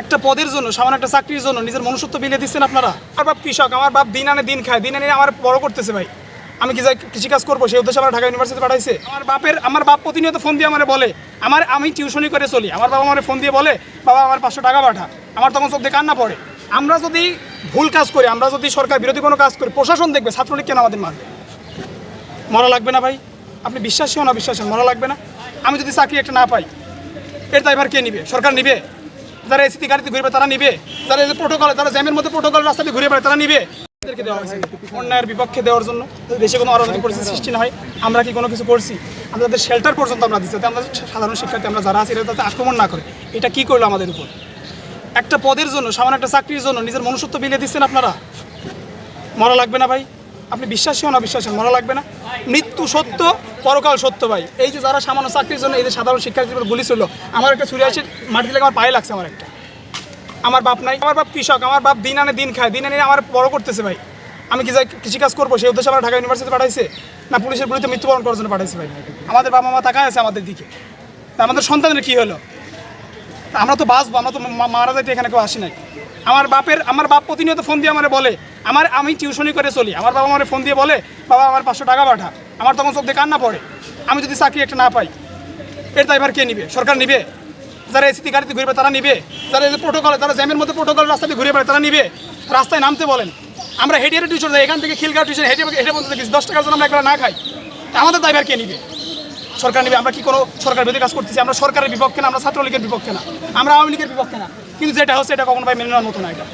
একটা পদের জন্য, সামান্য একটা চাকরির জন্য নিজের মনুষ্যত্ব বিলিয়ে দিচ্ছেন আপনারা। আমার বাপ কৃষক, আমার বাপ দিন আনে দিন খায়, দিন আনে আমার বড় করতেছে ভাই। আমি কি যাই কৃষিকাজ করবো সেই উদ্দেশ্যে আমার ঢাকা ইউনিভার্সিটি পাঠাইছে। আমার বাপ প্রতিনিয়ত ফোন দিয়ে আমার বলে, আমি টিউশনি করে চলি, আমার বাবা আমার ফোন দিয়ে বলে বাবা আমার 500 টাকা পাঠা। আমার তখন চোখ দিয়ে কান্না পড়ে। আমরা যদি ভুল কাজ করি, আমরা যদি সরকার বিরোধী কোনো কাজ করি, প্রশাসন দেখবে ছাত্রলীগ কেন আমাদের মারবে? মরা লাগবে না ভাই? আপনি বিশ্বাসী হন অবিশ্বাসী হন, মরা লাগবে না? আমি যদি চাকরি একটা না পাই, এর দায়ভার কে নিবে? সরকার নিবে? যারা এসিটি গাড়িতে ঘুরে বেড়ায় তারা নিবে? যারা এই যে প্রোটোকল, যারা জ্যামের মধ্যে প্রোটোকল রাস্তাতে ঘুরে বেড়ায় তারা নিবে? এদেরকে দেওয়া হয়েছে অন্যায়ের বিপক্ষে দেওয়ার জন্য, দেশে কোনো অরাজনৈতিক পরিস্থিতি সৃষ্টি না হয়। আমরা কি কোনো কিছু করছি? আমরা তাদের শেল্টার পর্যন্ত আমরা দিচ্ছি, যাতে আমরা সাধারণ শিক্ষার্থী আমরা যারা আছি এরা তাতে আক্রমণ না করে। এটা কি করলো আমাদের উপর? একটা পদের জন্য, সামান্য একটা চাকরির জন্য নিজের মনুষ্যত্ব বিলিয়ে দিচ্ছেন আপনারা। মরা লাগবে না ভাই? আপনি বিশ্বাসী হন অবিশ্বাসী হন, মরা লাগবে না? মৃত্যু সত্য, পরকাল সত্য ভাই। এই যে যারা সামান্য চাকরির জন্য এই যে সাধারণ শিক্ষার্থীদের গুলি ছিল, আমার একটা ছুরি আসে মাটি থেকে আমার পায়ে লাগছে। আমার বাপ নাই, আমার বাপ কৃষক, আমার বাপ দিন আনে দিন খায়, দিন আনে আমার বড় করতেছে ভাই। আমি কি যাই কৃষিকাজ করবো সেই উদ্দেশ্যে আমার ঢাকা ইউনিভার্সিটি পাঠাইছে, না পুলিশের বিরুদ্ধে মৃত্যুবরণ করার জন্য পাঠাইছে ভাই? আমাদের বাবা মা তাকায় আছে আমাদের দিকে, আমাদের সন্তানের কী হলো? আমরা তো বাঁচবো, আমরা তো মারা যাইতে এখানে কেউ আসি নাই। আমার বাপ প্রতিনিয়ত ফোন দিয়ে আমার বলে, আমি টিউশনি করে চলি, আমার বাবা আমার ফোন দিয়ে বলে বাবা আমার 500 টাকা পাঠা। আমার তখন চোখ দিয়ে কান্না পড়ে। আমি যদি চাকরি একটা না পাই, এর দায়ভার কে নিবে? সরকার নিবে? যারা এসিটি গাড়িতে ঘুরে বেড়ায় তারা নিবে? যারা এই যে প্রোটোকল, যারা জ্যামের মধ্যে প্রোটোকল রাস্তাতে ঘুরে বেড়ায় তারা নিবে? রাস্তায় নামতে বলেন। আমরা হেঁটে হেঁটে টিউশন যাই, এখান থেকে খিলগাঁও টিউশন হেঁটে বলতে দেখি 10 টাকার জন্য আমরা একবার না খাই। আমাদের দায়ভার কে নিবে? সরকার নিবে। আমরা কি কোনো সরকার বিরোধী কাজ করতেছি? আমরা সরকারের বিপক্ষে না, আমরা ছাত্রলীগের বিপক্ষে না, আমরা আওয়ামী লীগের বিপক্ষে না, কিন্তু যেটা হচ্ছে এটা কখনো ভাই মেনে নেওয়ার মতো না। এটা